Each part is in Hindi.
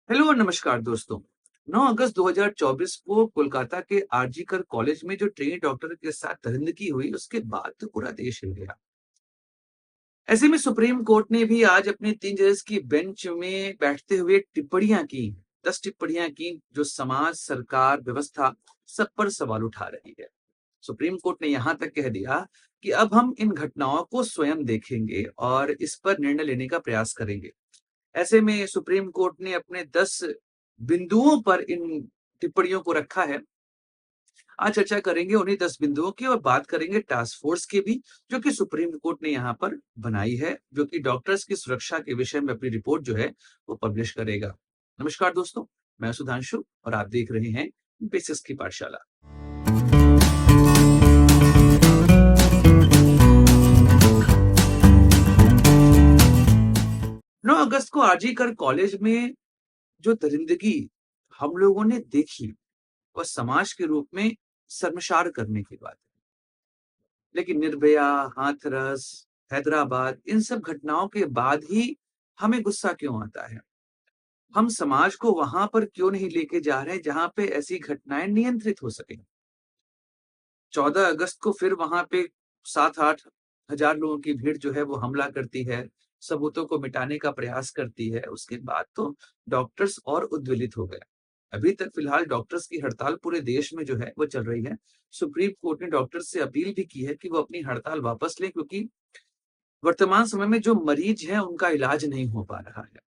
हेलो और नमस्कार दोस्तों। 9 अगस्त 2024 को कोलकाता के आरजी कर कॉलेज में जो ट्रेनी डॉक्टर के साथ दरिंदगी हुई उसके बाद तो पूरा देश हिल गया। ऐसे में सुप्रीम कोर्ट ने भी आज अपने 3 जजेस की बेंच में बैठते हुए टिप्पणियां की। 10 टिप्पणियां की जो समाज, सरकार, व्यवस्था सब पर सवाल उठा रही है। सुप्रीम कोर्ट ने यहां तक कह दिया कि अब हम इन घटनाओं को स्वयं देखेंगे और इस पर निर्णय लेने का प्रयास करेंगे। ऐसे में सुप्रीम कोर्ट ने अपने 10 बिंदुओं पर इन टिप्पणियों को रखा है। आज चर्चा करेंगे उन्हीं 10 बिंदुओं की और बात करेंगे टास्क फोर्स की भी, जो कि सुप्रीम कोर्ट ने यहाँ पर बनाई है, जो कि डॉक्टर्स की सुरक्षा के विषय में अपनी रिपोर्ट जो है वो पब्लिश करेगा। नमस्कार दोस्तों, मैं सुधांशु और आप देख रहे हैं बेसिस की पाठशाला। 9 अगस्त को आरजी कर कॉलेज में जो दरिंदगी हम लोगों ने देखी, वह समाज के रूप में शर्मसार करने की बात है। लेकिन निर्भया, हाथरस, हैदराबाद इन सब घटनाओं के बाद ही हमें गुस्सा क्यों आता है? हम समाज को वहां पर क्यों नहीं लेके जा रहे हैं जहां पे ऐसी घटनाएं नियंत्रित हो सके? 14 अगस्त को फिर वहां पे 7-8 हजार लोगों की भीड़ जो है वो हमला करती है, सबूतों को मिटाने का प्रयास करती है। उसके बाद तो डॉक्टर्स और उद्वेलित हो गए। अभी तक फिलहाल डॉक्टर्स की हड़ताल पूरे देश में जो है वो चल रही है। सुप्रीम कोर्ट ने डॉक्टर्स से अपील भी की है कि वो अपनी हड़ताल वापस लें, क्योंकि वर्तमान समय में जो मरीज हैं उनका इलाज नहीं हो पा रहा है।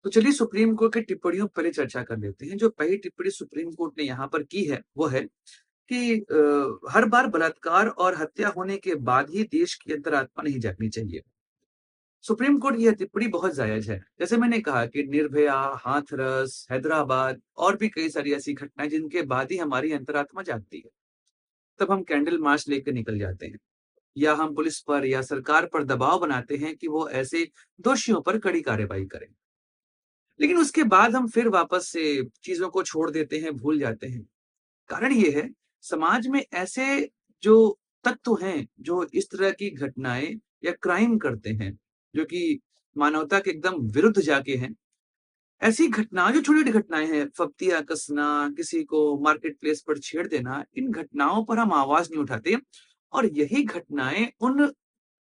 तो चलिए सुप्रीम कोर्ट की टिप्पणियों पर पहले चर्चा कर लेते हैं। जो पहली टिप्पणी सुप्रीम कोर्ट ने यहाँ पर की है वो है कि हर बार बलात्कार और हत्या होने के बाद ही देश की अंतरात्मा नहीं जागनी चाहिए। सुप्रीम कोर्ट की यह टिप्पणी बहुत जायज है। जैसे मैंने कहा कि निर्भया, हाथरस, हैदराबाद और भी कई सारी ऐसी घटनाएं जिनके बाद ही हमारी अंतरात्मा जागती है। तब हम कैंडल मार्च लेकर निकल जाते हैं, या हम पुलिस पर या सरकार पर दबाव बनाते हैं कि वो ऐसे दोषियों पर कड़ी कार्रवाई करें। लेकिन उसके बाद हम फिर वापस से चीजों को छोड़ देते हैं, भूल जाते हैं। कारण ये है, समाज में ऐसे जो तत्व हैं, जो इस तरह की घटनाएँ या क्राइम करते हैं, जो कि मानवता के एकदम विरुद्ध जाके हैं। ऐसी घटनाएँ जो छोटी-छोटी घटनाएँ हैं, फब्तियाँ कसना, किसी को मार्केट प्लेस पर छेड़ देना, इन घटनाओं पर हम आवाज़ नहीं उठाते और यही घटनाएँ उन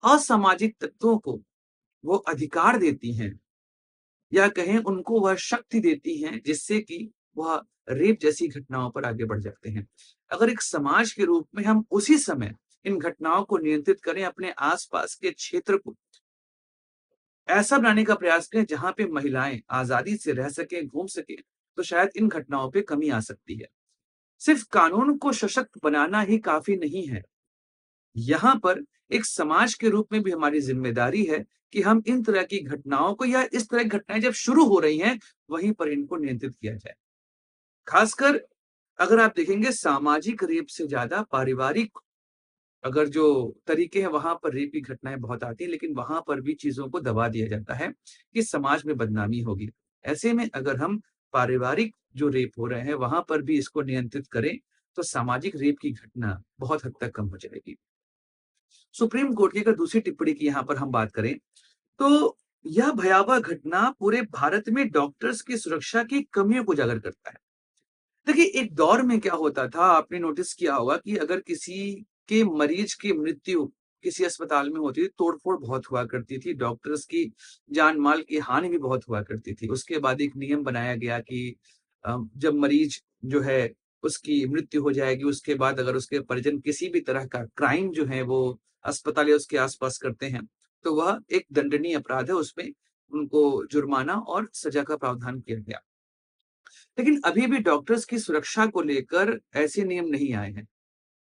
असामाजिक तत्वों को वो अधिकार देती हैं, या कहें उनको वह शक्ति देती हैं जिससे कि वह रेप जैसी घटनाओं पर आगे बढ़ जाते हैं। अगर एक समाज के रूप में हम उसी समय इन घटनाओं को नियंत्रित करें, अपने आस-पास के क्षेत्र को ऐसा बनाने का प्रयास करें जहाँ पे महिलाएँ आज़ादी से रह सकें, घूम सकें, तो शायद इन घटनाओं पे कमी आ सकती है। सिर्फ कानून को सशक्त बनाना ही काफ़ी नहीं है। यहाँ पर एक समाज के रूप में भी हमारी ज़िम्मेदारी है कि हम इन तरह की घटनाओं को, या इस तरह की घटनाएँ जब शुरू हो रही हैं, वहीं पर इनको नियंत्रित किया जाए। खासकर अगर आप देखेंगे, सामाजिक रेप से ज़्यादा पारिवारिक अगर जो तरीके हैं, वहाँ पर रेप की घटनाएँ बहुत आती हैं, लेकिन वहाँ पर भी चीज़ों को दबा दिया जाता है कि समाज में बदनामी होगी। ऐसे में अगर हम पारिवारिक जो रेप हो रहे हैं, वहाँ पर भी इसको नियंत्रित करें, तो सामाजिक रेप की घटना बहुत हद तक कम हो जाएगी। सुप्रीम कोर्ट की अगर दूसरी टिप्पणी की यहाँ पर हम बात करें, तो यह भयावह घटना पूरे भारत में डॉक्टर्स की सुरक्षा की कमियों को उजागर करता है। देखिए, एक दौर में क्या होता था, आपने नोटिस किया होगा कि अगर किसी के मरीज की मृत्यु किसी अस्पताल में होती थी, तोड़-फोड़ बहुत हुआ करती थी, डॉक्टर्स की जान-माल की हानि भी बहुत हुआ करती थी। उसके बाद एक नियम बनाया गया कि जब मरीज जो है उसकी मृत्यु हो जाएगी, उसके बाद अगर उसके परिजन किसी भी तरह का क्राइम जो है वो अस्पताल या उसके आस-पास करते हैं, तो वह एक दंडनीय अपराध है, उसमें उनको जुर्माना और सज़ा का प्रावधान किया गया। लेकिन अभी भी डॉक्टर्स की सुरक्षा को लेकर ऐसे नियम नहीं आए हैं।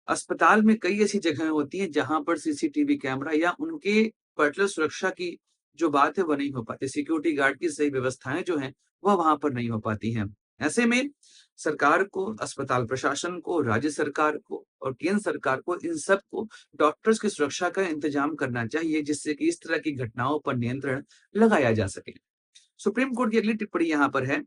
अस्पताल में कई ऐसी जगहें होती हैं जहाँ पर सीसीटीवी कैमरा या उनके पर्सनल सुरक्षा की जो बात है वो नहीं हो पाती। सिक्योरिटी गार्ड की सही व्यवस्थाएँ जो हैं वह वहाँ पर नहीं हो पाती हैं। ऐसे में सरकार को, अस्पताल प्रशासन को, राज्य सरकार को और केंद्र सरकार को, इन सब को डॉक्टर्स की सुरक्षा का इंतजाम करना चाहिए, जिससे कि इस तरह की घटनाओं पर नियंत्रण लगाया जा सके। सुप्रीम कोर्ट की अगली टिप्पणी यहाँ पर है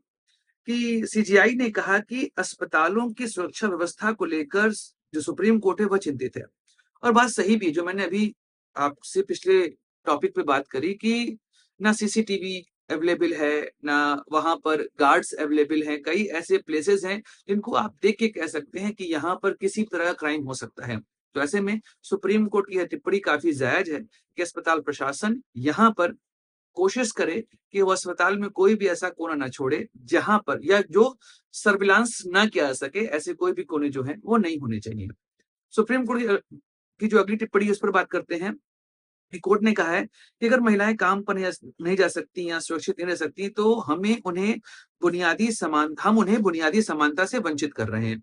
कि सीजीआई ने कहा कि अस्पतालों की सुरक्षा व्यवस्था को लेकर जो सुप्रीम कोर्ट है वह चिंतित है। और बात सही भी है, जो मैंने अभी आपसे पिछले टॉपिक पे बात करी कि ना सीसीटीवी अवेलेबल है, ना वहाँ पर गार्ड्स अवेलेबल हैं। कई ऐसे प्लेसेस हैं जिनको आप देख के कह सकते हैं कि यहाँ पर किसी तरह का क्राइम हो सकता है। तो ऐसे में सुप्रीम कोर्ट की यह टिप्पणी काफ़ी जायज़ है कि अस्पताल प्रशासन यहाँ पर कोशिश करे कि वो अस्पताल में कोई भी ऐसा कोना ना छोड़े, जहाँ पर या जो सर्विलांस ना किया जा सके, ऐसे कोई भी कोने जो हैं, वो नहीं होने चाहिए। सुप्रीम कोर्ट की जो अगली टिप्पणी है, उस पर बात करते हैं। कोर्ट ने कहा है कि अगर महिलाएं काम पर नहीं जा सकती या सुरक्षित नहीं रह सकती तो हम उन्हें बुनियादी समानता से वंचित कर रहे हैं।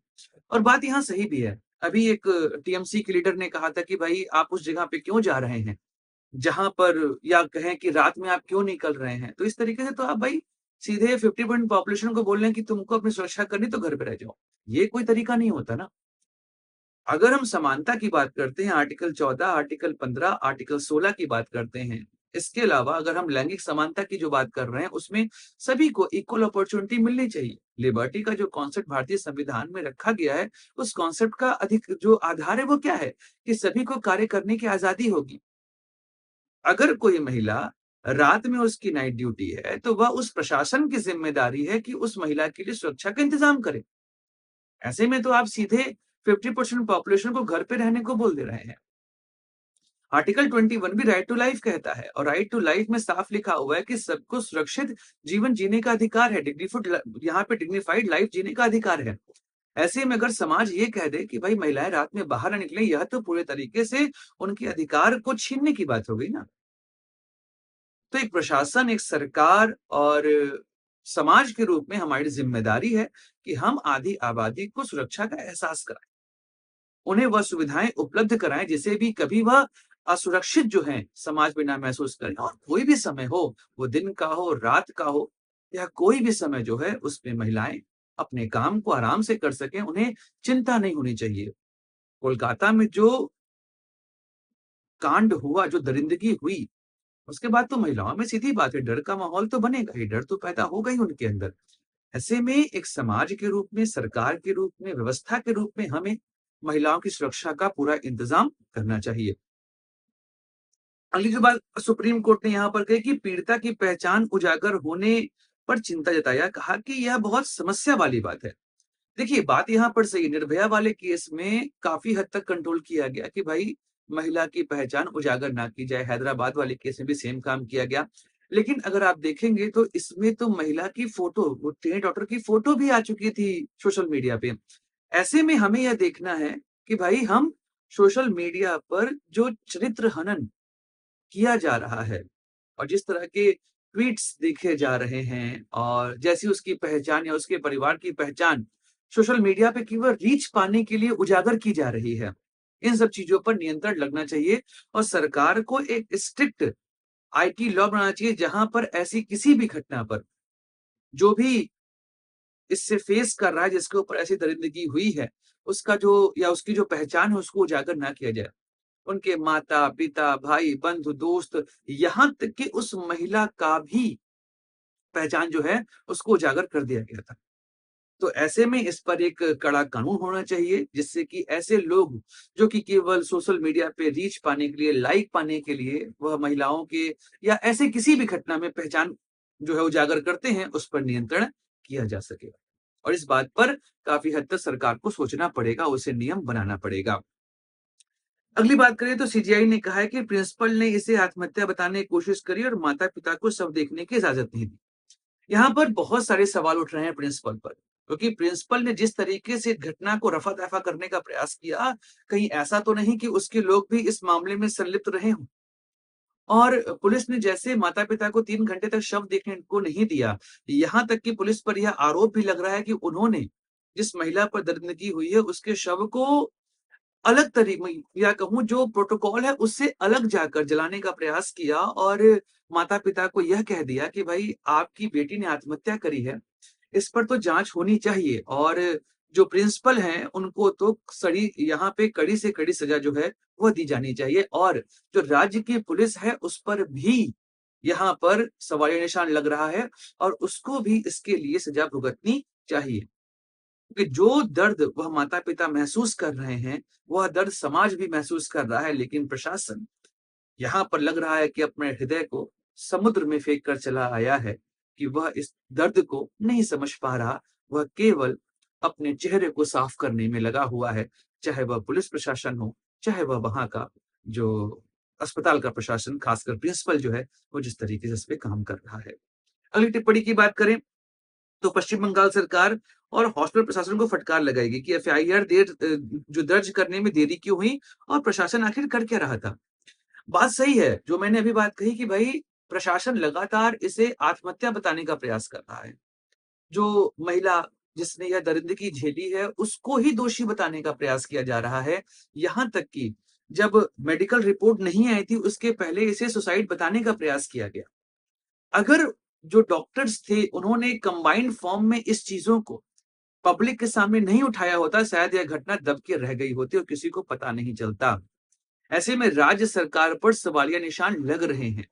और बात यहाँ सही भी है। अभी एक टीएमसी के लीडर ने कहा था कि भाई आप उस जगह पे क्यों जा रहे हैं जहां पर, या कहें कि रात में आप क्यों निकल रहे हैं। तो इस तरीके से तो आप भाई सीधे 50% पॉपुलेशन को बोल रहे हैं कि तुमको अपनी सुरक्षा करनी तो घर पे रह जाओ। ये कोई तरीका नहीं होता ना। अगर हम समानता की बात करते हैं, आर्टिकल 14, आर्टिकल 15, आर्टिकल 16 की बात करते हैं। इसके अलावा अगर हम लैंगिक समानता की जो बात कर रहे हैं, उसमें सभी को इक्वल अपॉर्च्युनिटी मिलनी चाहिए। लिबर्टी का जो कॉन्सेप्ट भारतीय संविधान में रखा गया है, उस कॉन्सेप्ट का अधिक जो आधार है वो क्या है? कि सभी को कार्य करने की आज़ादी होगी। अगर कोई महिला रात में उसकी नाइट ड्यूटी है, तो वह उस प्रशासन की ज़िम्मेदारी है कि उस महिला के लिए सुरक्षा का इंतज़ाम करे। ऐसे में तो आप सीधे 50% पॉपुलेशन को घर पे रहने को बोल दे रहे हैं। आर्टिकल 21 भी राइट टू लाइफ कहता है और राइट टू लाइफ में साफ लिखा हुआ है कि सबको सुरक्षित जीवन जीने का अधिकार है। यहाँ पे डिग्निफाइड लाइफ जीने का अधिकार है। ऐसे में अगर समाज ये कह दे कि भाई महिलाएं रात में बाहर ना निकलें, यह तो पूरे तरीके से उनके अधिकार को छीनने की बात हो गई ना। तो एक प्रशासन, एक सरकार और समाज के रूप में हमारी जिम्मेदारी है कि हम आधी आबादी को सुरक्षा का एहसास कराएं। उन्हें वह सुविधाएं उपलब्ध कराएं जिससे भी कभी वह असुरक्षित जो हैं समाज में ना महसूस करें। और कोई भी समय हो, वो दिन का हो, रात का हो, या कोई भी समय जो है उसमें महिलाएं अपने काम को आराम से कर सकें, उन्हें चिंता नहीं होनी चाहिए। कोलकाता में जो कांड हुआ, जो दरिंदगी हुई, उसके बाद तो महिलाओं में सीधी बात है, डर का माहौल तो बनेगा ही, डर तो पैदा होगा ही उनके अंदर। ऐसे में एक समाज के रूप में, सरकार के रूप में, व्यवस्था के रूप में हमें महिलाओं की सुरक्षा का पूरा इंतजाम करना चाहिए। अगली जो बात सुप्रीम कोर्ट ने यहाँ पर कही कि पीड़िता की पहचान उजागर होने पर चिंता जताया, कहा कि यह बहुत समस्या वाली बात है। देखिए, बात यहाँ पर सही है, निर्भया वाले केस में काफ़ी हद तक कंट्रोल किया गया कि भाई महिला की पहचान उजागर ना की जाए। हैदराबाद वाले केस में भी सेम काम किया गया। लेकिन अगर आप देखेंगे तो इसमें तो महिला की फ़ोटो, वो टीनेज डॉटर की फ़ोटो भी आ चुकी थी सोशल मीडिया पे। ऐसे में हमें यह देखना है कि भाई हम सोशल मीडिया पर जो चरित्र हनन किया जा रहा है और जिस तरह के ट्वीट्स देखे जा रहे हैं और जैसी उसकी पहचान या उसके परिवार की पहचान सोशल मीडिया पे केवल रीच पाने के लिए उजागर की जा रही है। इन सब चीज़ों पर नियंत्रण लगना चाहिए और सरकार को एक स्ट्रिक्ट आईटी लॉ बनाना चाहिए जहाँ पर ऐसी किसी भी घटना पर जो भी इससे फेस कर रहा है, जिसके ऊपर ऐसी दरिंदगी हुई है, उसका जो या उसकी जो पहचान है उसको उजागर ना किया जाए। उनके माता-पिता, भाई, बंधु, दोस्त, यहाँ तक कि उस महिला का भी पहचान जो है उसको उजागर कर दिया गया था। तो ऐसे में इस पर एक कड़ा कानून होना चाहिए जिससे कि ऐसे लोग जो कि केवल सोशल मीडिया पे रीच पाने के लिए, लाइक पाने के लिए वह महिलाओं के या ऐसे किसी भी घटना में पहचान जो है उजागर करते हैं, उस पर नियंत्रण किया जा सके। और इस बात पर काफ़ी हद तक सरकार को सोचना पड़ेगा, उसे नियम बनाना पड़ेगा। अगली बात करें तो सीजीआई ने कहा है कि प्रिंसिपल ने इसे आत्महत्या बताने की कोशिश करी और माता-पिता को शव देखने की इजाज़त नहीं दी। यहाँ पर बहुत सारे सवाल उठ रहे हैं प्रिंसिपल पर, क्योंकि प्रिंसिपल ने जिस तरीके से घटना को रफा-दफा करने का प्रयास किया, कहीं ऐसा तो नहीं कि उसके लोग भी इस मामले में संलिप्त रहे हों। और पुलिस ने जैसे माता-पिता को 3 घंटे तक शव देखने को नहीं दिया, यहाँ तक कि पुलिस पर यह आरोप भी लग रहा है कि उन्होंने जिस महिला पर दरिंदगी हुई है, उसके शव को अलग या कहूँ जो प्रोटोकॉल है उससे अलग जाकर जलाने का प्रयास किया और माता-पिता को यह कह दिया कि भाई आपकी बेटी ने आत्महत्या करी है, इस पर तो जाँच होनी चाहिए और जो प्रिंसिपल हैं उनको तो सड़ी यहाँ पे कड़ी से कड़ी सज़ा जो है वो दी जानी चाहिए और जो राज्य की पुलिस है उस पर भी यहाँ पर सवालिया निशान लग रहा है और उसको भी इसके लिए सज़ा भुगतनी चाहिए। कि जो दर्द वह माता-पिता महसूस कर रहे हैं, वह दर्द समाज भी महसूस कर रहा है, लेकिन प्रशासन यहाँ पर लग रहा है कि अपने हृदय को समुद्र में फेंक कर चला आया है कि वह इस दर्द को नहीं समझ पा रहा, वह केवल अपने चेहरे को साफ करने में लगा हुआ है, चाहे वह पुलिस प्रशासन हो, चाहे वह वहाँ का जो अस्पताल का प्रशासन, खासकर प्रिंसिपल जो है, वो जिस तरीके से इस पे काम कर रहा है। अगली टिप्पणी की बात करें तो पश्चिम बंगाल सरकार और हॉस्टल प्रशासन को फटकार लगाएगी कि एफआईआर जो दर्ज करने में देरी क्यों हुई और प्रशासन आखिर कर क्या रहा था। बात सही है, जो मैंने अभी बात कही कि भाई प्रशासन लगातार इसे आत्महत्या बताने का प्रयास कर रहा है। जो महिला जिसने यह दरिंदगी झेली है, उसको ही दोषी बताने का प्रयास किया जा रहा है। यहाँ तक कि जब मेडिकल रिपोर्ट नहीं आई थी, उसके पहले इसे सुसाइड बताने का प्रयास किया गया। अगर जो डॉक्टर्स थे, उन्होंने कंबाइंड फॉर्म में इस चीज़ों को पब्लिक के सामने नहीं उठाया होता, शायद यह घटना दब के रह गई होती और किसी को पता नहीं चलता। ऐसे में राज्य सरकार पर सवालिया निशान लग रहे हैं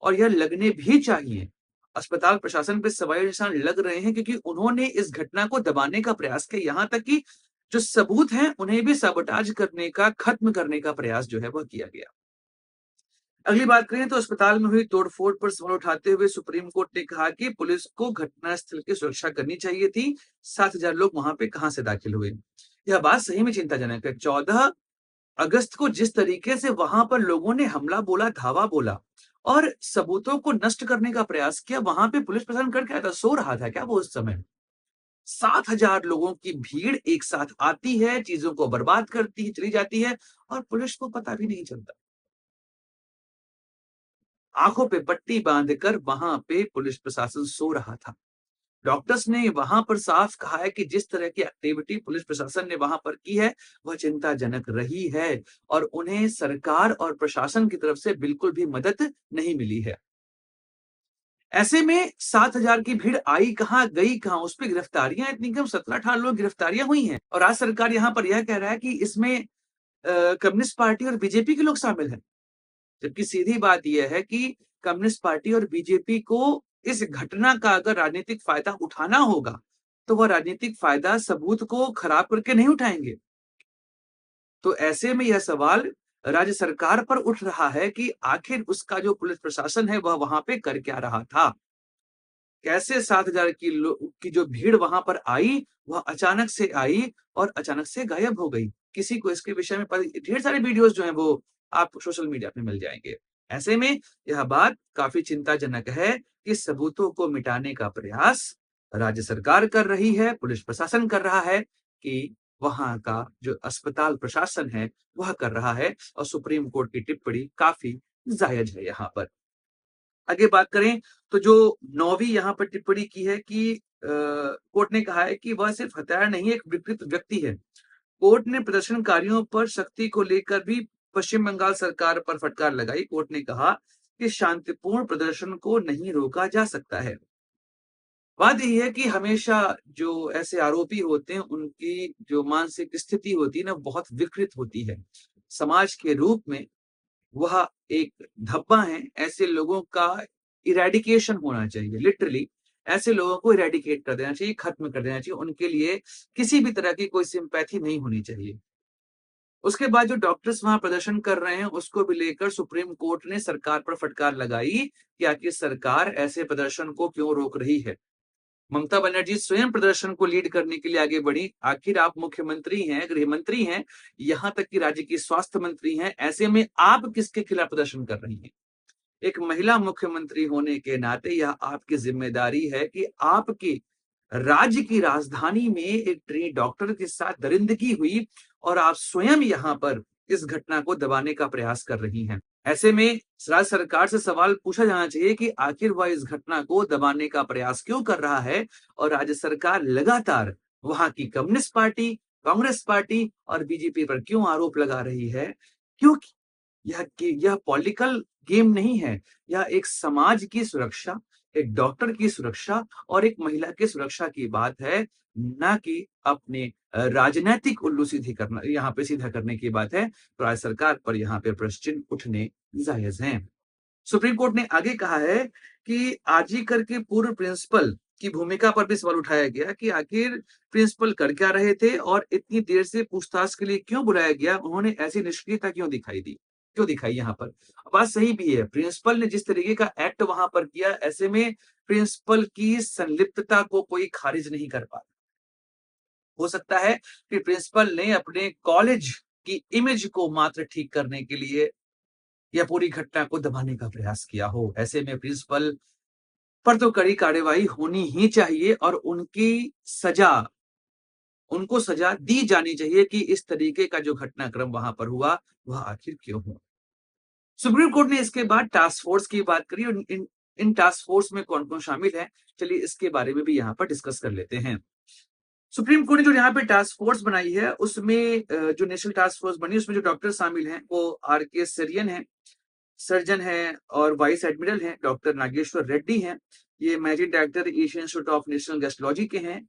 और यह लगने भी चाहिए। अस्पताल प्रशासन पे सवालिया निशान लग रहे हैं क्योंकि उन्होंने इस घटना को दबाने का प्रयास किया, यहाँ तक कि जो सबूत हैं, उन्हें भी साबोटाज करने का, खत्म करने का प्रयास जो है वह किया गया। अगली बात करें तो अस्पताल में हुई तोड़फोड़ पर सवाल उठाते हुए सुप्रीम कोर्ट ने कहा कि पुलिस को घटनास्थल की सुरक्षा करनी चाहिए थी। 7,000 लोग वहां पे कहां से दाखिल हुए? यह बात सही में चिंताजनक है। 14 अगस्त को जिस तरीके से वहां पर लोगों ने हमला बोला, धावा बोला और सबूतों को नष्ट करने का प्रयास किया, वहां पे पुलिस प्रशासन कर क्या था? सो रहा था क्या वो उस समय? 7,000 लोगों की भीड़ एक साथ आती है, चीजों को बर्बाद करती है, चली जाती है और पुलिस को पता भी नहीं चलता। आंखों पे पट्टी बांधकर वहां पे पुलिस प्रशासन सो रहा था। डॉक्टर्स ने वहां पर साफ कहा है कि जिस तरह की एक्टिविटी पुलिस प्रशासन ने वहां पर की है, वह चिंताजनक रही है और उन्हें सरकार और प्रशासन की तरफ से बिल्कुल भी मदद नहीं मिली है। ऐसे में 7,000 की भीड़ आई कहां, गई कहां? उस पे गिरफ्तारियां इतनी कम, 17-18 लोग गिरफ्तारियां हुई हैं और आज सरकार यहां पर यह कह रहा है कि इसमें कम्युनिस्ट पार्टी और बीजेपी के लोग शामिल हैं। जबकि सीधी बात यह है कि कम्युनिस्ट पार्टी और बीजेपी को इस घटना का अगर राजनीतिक फायदा उठाना होगा, तो वह राजनीतिक फायदा सबूत को खराब करके नहीं उठाएंगे। तो ऐसे में यह सवाल राज्य सरकार पर उठ रहा है कि आखिर उसका जो पुलिस प्रशासन है, वह वहां पे कर क्या रहा था? कैसे 7,000 की जो भीड़ वहां पर आई, वह अचानक से आई और अचानक से गायब हो गई। किसी को इसके विषय में ढेर सारे वीडियोस जो हैं वो आप सोशल मीडिया पे मिल जाएँगे। ऐसे में यह बात काफ़ी चिंताजनक है कि सबूतों को मिटाने का प्रयास राज्य सरकार कर रही है, पुलिस प्रशासन कर रहा है कि वहाँ का जो अस्पताल प्रशासन है, वह कर रहा है और सुप्रीम कोर्ट की टिप्पणी काफ़ी जायज़ है यहाँ पर। आगे बात करें तो जो 9वीं यहाँ पर टिप्पणी की है कि कोर्ट ने कहा है कि वह सिर्फ हत्यारा नहीं है, एक विकृत व्यक्ति है। कोर्ट ने प्रदर्शनकारियों पर सख्ती को लेकर भी पश्चिम बंगाल सरकार पर फटकार लगाई। कोर्ट ने कहा कि शांतिपूर्ण प्रदर्शन को नहीं रोका जा सकता है। बात यही है कि हमेशा जो ऐसे आरोपी होते हैं, उनकी जो मानसिक स्थिति होती है ना, बहुत विकृत होती है। समाज के रूप में वह एक धब्बा है, ऐसे लोगों का इरेडिकेशन होना चाहिए, लिटरली ऐसे लोगों को इरेडिकेट कर देना चाहिए, खत्म कर देना चाहिए, उनके लिए किसी भी तरह की कोई सिम्पैथी नहीं होनी चाहिए। उसके बाद जो डॉक्टर्स वहां प्रदर्शन कर रहे हैं, उसको भी लेकर सुप्रीम कोर्ट ने सरकार पर फटकार लगाई कि आखिर सरकार ऐसे प्रदर्शन को क्यों रोक रही है। ममता बनर्जी स्वयं प्रदर्शन को लीड करने के लिए आगे बढ़ी। आखिर आप मुख्यमंत्री हैं, गृह मंत्री हैं, यहाँ तक कि राज्य की स्वास्थ्य मंत्री हैं, ऐसे में आप किसके खिलाफ प्रदर्शन कर रही हैं? एक महिला मुख्यमंत्री होने के नाते यह आपकी जिम्मेदारी है कि आपके राज्य की राजधानी में एक ट्रेनी डॉक्टर के साथ दरिंदगी हुई और आप स्वयं यहाँ पर इस घटना को दबाने का प्रयास कर रही हैं। ऐसे में राज्य सरकार से सवाल पूछा जाना चाहिए कि आखिर वह इस घटना को दबाने का प्रयास क्यों कर रहा है और राज्य सरकार लगातार वहां की कम्युनिस्ट पार्टी, कांग्रेस पार्टी और बीजेपी पर क्यों आरोप लगा रही है? क्योंकि यह पॉलिटिकल गेम नहीं है, यह एक समाज की सुरक्षा, एक डॉक्टर की सुरक्षा और एक महिला की सुरक्षा की बात है, ना कि अपने राजनैतिक उल्लू सीधी करना, यहाँ पे सीधा करने की बात है। तो राज्य सरकार पर यहाँ पे प्रश्न चिन्ह उठने जायज हैं। सुप्रीम कोर्ट ने आगे कहा है कि आरजी कर के पूर्व प्रिंसिपल की भूमिका पर भी सवाल उठाया गया कि आखिर प्रिंसिपल कर क्या रहे थे और इतनी देर से पूछताछ के लिए क्यों बुलाया गया, उन्होंने ऐसी निष्क्रियता क्यों दिखाई दी। क्यों दिखाई यहाँ पर? बात सही भी है, प्रिंसिपल ने जिस तरीके का एक्ट वहाँ पर किया, ऐसे में प्रिंसिपल की संलिप्तता को कोई खारिज नहीं कर पाता। हो सकता है कि प्रिंसिपल ने अपने कॉलेज की इमेज को मात्र ठीक करने के लिए या पूरी घटना को दबाने का प्रयास किया हो। ऐसे में प्रिंसिपल पर तो कड़ी कार्रवाई होनी ही चाहिए और उनको सजा दी जानी चाहिए कि इस तरीके का जो घटनाक्रम वहां पर हुआ, वह आखिर क्यों हुआ। सुप्रीम कोर्ट ने इसके बाद टास्क फोर्स की बात करी और इन टास्क फोर्स में कौन-कौन शामिल है, चलिए इसके बारे में भी यहाँ पर डिस्कस कर लेते हैं। सुप्रीम कोर्ट ने जो यहाँ पे टास्क फोर्स बनाई है, उसमें जो नेशनल टास्क फोर्स बनी, उसमें जो डॉक्टर शामिल हैं, वो आर.के. सेरियन हैं, सर्जन हैं और वाइस एडमिरल हैं, डॉक्टर नागेश्वर रेड्डी हैं। ये managing director Asian institute of national gastrology के हैं।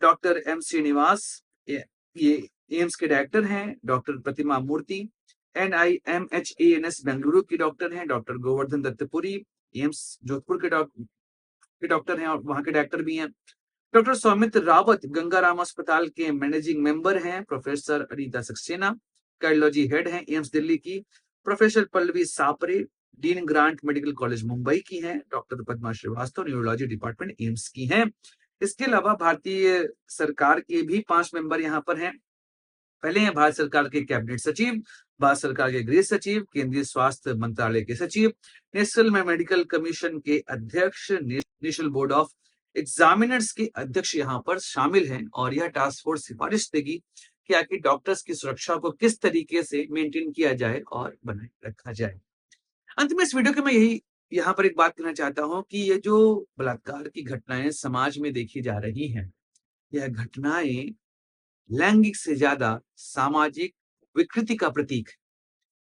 डॉक्टर एम श्रीनिवास ये एम्स के डायरेक्टर हैं। डॉक्टर प्रतिमा मूर्ति NIMHANS बेंगलुरु की डॉक्टर हैं। डॉक्टर गोवर्धन दत्तपुरी एम्स जोधपुर के डॉक्टर हैं और वहां के डायरेक्टर भी हैं। डॉक्टर सौमित्र रावत गंगाराम अस्पताल के मैनेजिंग मेंबर हैं। Professor Anita Saxena cardiology head हैं एम्स दिल्ली की। Professor Pallavi Sapre dean grant medical college Mumbai की हैं। Doctor Padma Srivastava neurology department AIIMS की हैं। इसके अलावा भारतीय सरकार के भी 5 मेंबर यहाँ पर हैं। पहले हैं भारत सरकार के कैबिनेट सचिव, भारत सरकार के गृह सचिव, केंद्रीय स्वास्थ्य मंत्रालय के सचिव, नेशनल मेडिकल कमीशन के अध्यक्ष, नेशनल बोर्ड ऑफ एग्जामिनर्स के अध्यक्ष यहाँ पर शामिल हैं और यह टास्क फोर्स सिफारिश देगी कि आखिर डॉक्टर्स की सुरक्षा को किस तरीके से मेंटेन किया जाए और बनाए रखा जाए। अंत में इस वीडियो के मैं यही यहाँ पर एक बात कहना चाहता हूँ कि ये जो बलात्कार की घटनाएं समाज में देखी जा रही हैं, यह घटनाएं लैंगिक से ज्यादा सामाजिक विकृति का प्रतीक है।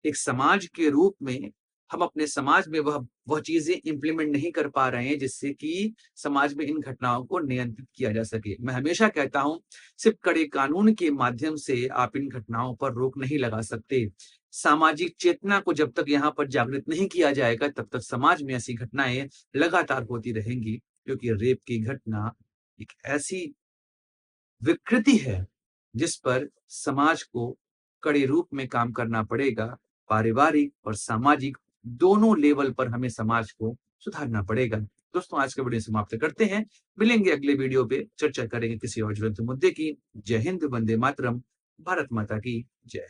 एक समाज के रूप में हम अपने समाज में वह चीजें इंप्लीमेंट नहीं कर पा रहे हैं जिससे कि समाज में इन घटनाओं को नियंत्रित किया जा सके। मैं हमेशा कहता हूं, सिर्फ कड़े कानून के माध्यम से आप इन घटनाओं पर रोक नहीं लगा सकते। सामाजिक चेतना को जब तक यहाँ पर जागृत नहीं किया जाएगा, तब तक समाज में ऐसी घटनाएं लगातार होती रहेंगी, क्योंकि रेप की घटना एक ऐसी विकृति है जिस पर समाज को कड़े रूप में काम करना पड़ेगा। पारिवारिक और सामाजिक दोनों लेवल पर हमें समाज को सुधारना पड़ेगा। दोस्तों, आज का वीडियो समाप्त करते हैं। मिलेंगे अगले वीडियो पे, चर्चा करेंगे किसी और ज्वलंत मुद्दे की। जय हिंद, वंदे मातरम, भारत माता की जय।